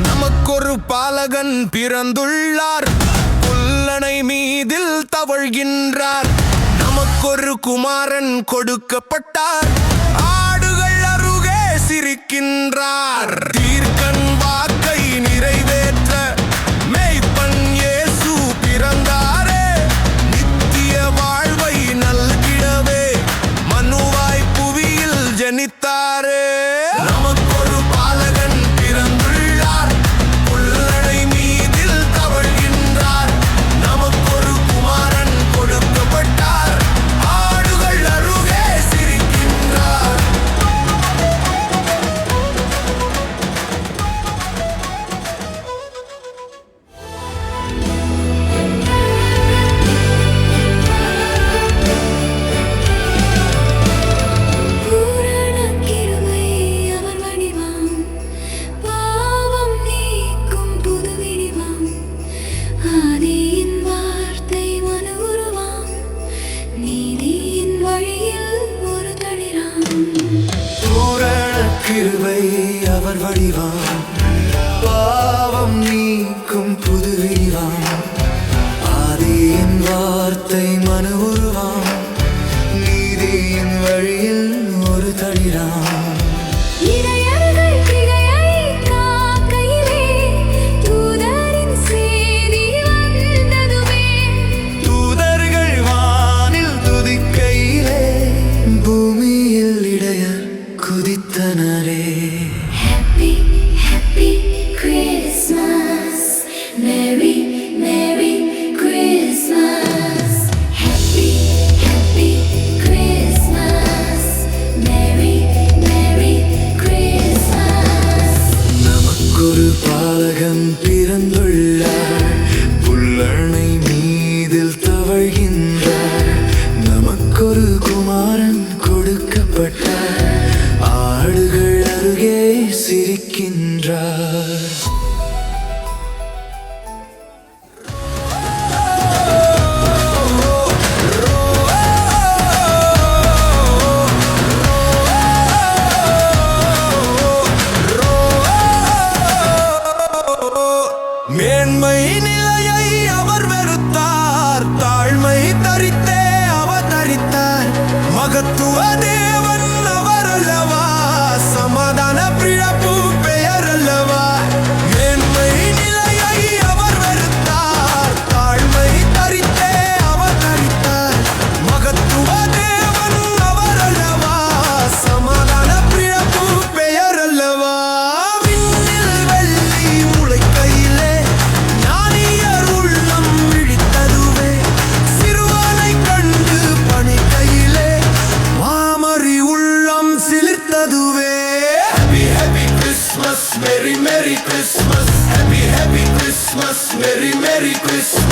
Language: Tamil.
நமக்கொரு பாலகன் பிறந்துள்ளார், புல்லணை மீதில் தவழ்கின்றார். நமக்கொரு குமாரன் கொடுக்கப்பட்டார், ஆடுகள் அருகே சிரிக்கின்றார். தீர்க்கன் வாக்கை நிறைவேற்ற மேய்ப்பன் இயேசு பிறந்தாரே, நித்திய வாழ்வை நல்கிடவே மனுவாய் புவியில் ஜனித்தாரே. நமக்கொரு பாலகன் பிறந்துள்ளார், புல்லணை மீதில் தவழ்கின்றார். நமக்கொரு குமாரன் கொடுக்கப்பட்டார், ஆடுகள் அருகே சிரிக்கின்றார். கிருபை அவர் வடிவாம், பாவம் நீக்கும் புது விரிவாம். ஆதியின் வார்த்தை மனு உருவாம், நீதியின் வழியில் ஒரு தளிராம். தூதர்கள் வானில் துதிக்கையிலே, பூமியில் இடையர் குதித்தனரே. Happy, happy Christmas, Merry, Merry Christmas. Happy, happy Christmas, Merry, Merry Christmas. நமக்கொரு பாலகன் பிறந்துள்ளார், புல்லணை மீதில் தவழ்கின்றார். நமக்கொரு குமாரன் கொடுக்கப்பட்டார், ஆடுகள் அருகே சிரிக்கின்றார். மேன்மை நிலையை அவர் வெறுத்தார், தாழ்மை தரித்தே அவர் தரித்தார். மகத்துவ தேவன் அவர் அல்லவா, சமாதான பிரபு பெயர் அல்லவா. மேன்மை நிலையை அவர் வெறுத்தார், தாழ்மை தரித்தே அவர் தரித்தார். மகத்துவ தேவன் அவர் அல்லவா, சமாதான பிரபு பெயர் அல்லவா. விண்ணில் வெள்ளி முளைக்கையிலே ஞானியர் உள்ளம் விழித்ததுவே, சிறுவனை கண்டு பணிக்கையிலே மாமரி உள்ளம் சிலிர்த்ததுவே. Happy, happy Christmas, Merry, Merry Christmas. Happy, happy Christmas, Merry, Merry Christmas.